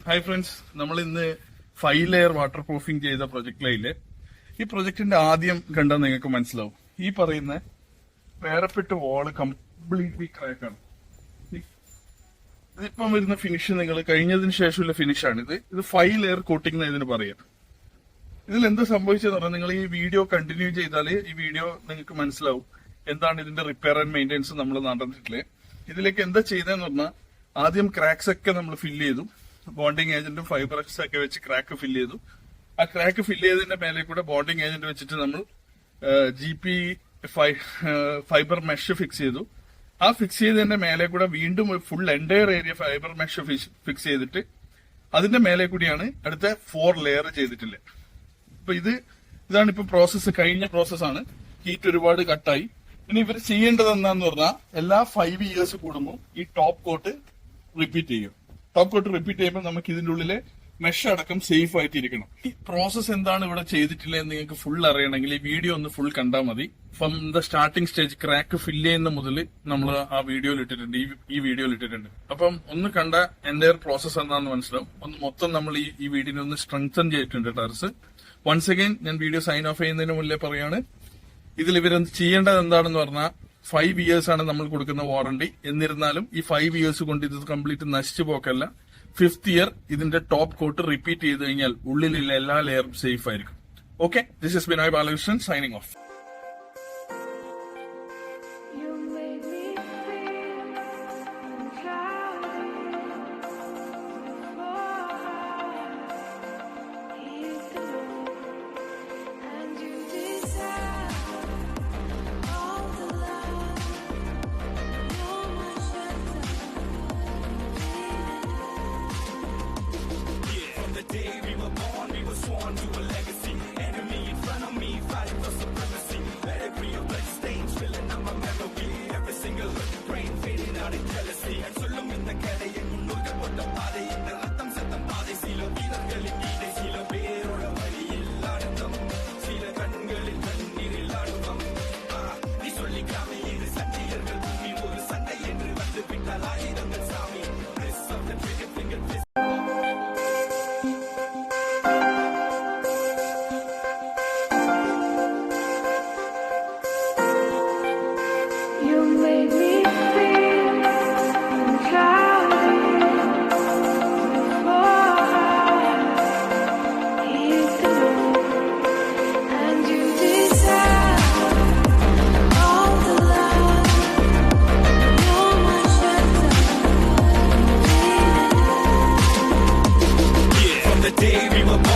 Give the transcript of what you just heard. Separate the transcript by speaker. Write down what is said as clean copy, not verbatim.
Speaker 1: Hi friends, നമ്മൾ ഇന്ന് 5 layer water proofing ചെയ്ത പ്രൊജക്റ്റിലെ ഈ പ്രൊജക്ടിന്റെ ആദ്യം കണ്ടാൽ നിങ്ങൾക്ക് മനസ്സിലാവും. ഈ പറയുന്ന പാരപ്പെട്ട് വാള് കംപ്ലീറ്റ്ലി ക്രാക്കാണ്. ഇതിപ്പം വരുന്ന ഫിനിഷ് നിങ്ങൾ കഴിഞ്ഞതിന് ശേഷമുള്ള ഫിനിഷാണ് ഇത് 5 ലെയർ കോട്ടിംഗ് എന്ന് ഇതിന് പറയാം. ഇതിൽ എന്താ സംഭവിച്ചതെന്ന് പറഞ്ഞാൽ നിങ്ങൾ ഈ വീഡിയോ കണ്ടിന്യൂ ചെയ്താൽ ഈ വീഡിയോ നിങ്ങൾക്ക് മനസ്സിലാവും എന്താണ് ഇതിന്റെ റിപ്പയർ ആൻഡ് മെയിൻ്റെനൻസ് നമ്മൾ നടന്നിട്ടില്ലേ. ഇതിലേക്ക് എന്താ ചെയ്തതെന്ന് പറഞ്ഞാൽ ആദ്യം ക്രാക്സ് ഒക്കെ നമ്മൾ ഫില്ല് ചെയ്തു. ബോണ്ടിങ് ഏജന്റും ഫൈബർസ് ഒക്കെ വെച്ച് ക്രാക്ക് ഫില്ല് ചെയ്തു. ആ ക്രാക്ക് ഫില്ല് ചെയ്തതിന്റെ മേലെ കൂടെ ബോണ്ടിങ് ഏജന്റ് വെച്ചിട്ട് നമ്മൾ GP ഫൈബർ മെഷ് ഫിക്സ് ചെയ്തു. ആ ഫിക്സ് ചെയ്തതിന്റെ മേലെ കൂടെ വീണ്ടും full entire area fibre mesh fix ചെയ്തിട്ട് അതിന്റെ മേലെ കൂടിയാണ് അടുത്ത 4 ലെയർ ചെയ്തിട്ടില്ലേ. അപ്പൊ ഇതാണ് ഇപ്പൊ പ്രോസസ്സ്, കഴിഞ്ഞ പ്രോസസ്സാണ്. ഹീറ്റ് ഒരുപാട് കട്ടായി. ഇനി ഇവർ ചെയ്യേണ്ടത് എന്താന്ന് പറഞ്ഞാൽ എല്ലാ 5 ഇയേഴ്സ് കൂടുമ്പോൾ ഈ ടോപ്പ് കോട്ട് റിപ്പീറ്റ് ചെയ്യും. ടോപ്പ് കോട്ട് റിപ്പീറ്റ് ചെയ്യുമ്പോൾ നമുക്ക് ഇതിന്റെ ഉള്ളിലെ മെഷ് അടക്കം സേഫ് ആയിട്ടിരിക്കണം. ഈ പ്രോസസ് എന്താണ് ഇവിടെ ചെയ്തിട്ടില്ല എന്ന് നിങ്ങൾക്ക് ഫുൾ അറിയണമെങ്കിൽ ഈ വീഡിയോ ഒന്ന് ഫുൾ കണ്ടാൽ മതി. From the starting stage crack fill ചെയ്യുന്ന മുതൽ നമ്മൾ ആ വീഡിയോയിൽ ഇട്ടിട്ടുണ്ട്, ഈ വീഡിയോയിൽ ഇട്ടിട്ടുണ്ട്. അപ്പം ഒന്ന് കണ്ട എന്റെ പ്രോസസ് എന്താണെന്ന് മനസ്സിലാവും. ഒന്ന് മൊത്തം നമ്മൾ ഈ വീഡിയോനെ ഒന്ന് സ്ട്രെങ്തൻ ചെയ്തിട്ടുണ്ട് ടെറസ്. വൺസ് അഗൈൻ ഞാൻ വീഡിയോ സൈൻ ഓഫ് ചെയ്യുന്നതിന് മുന്നേ പറയാണ്, ഇതിൽ ഇവർ ചെയ്യേണ്ടത് എന്താണെന്ന് പറഞ്ഞാൽ 5 ഇയേഴ്സ് ആണ് നമ്മൾ കൊടുക്കുന്ന വാറണ്ടി. എന്നിരുന്നാലും ഈ 5 ഇയേഴ്സ് കൊണ്ട് ഇത് കംപ്ലീറ്റ് നശിച്ചു പോക്കല്ല. 5th ഇയർ ഇതിന്റെ ടോപ്പ് കോട്ട് റിപ്പീറ്റ് ചെയ്ത് കഴിഞ്ഞാൽ ഉള്ളിലുള്ള എല്ലാ ലെയറും സേഫ് ആയിരിക്കും. Okay, this is Binoy Balakrishnan signing off.
Speaker 2: Day we were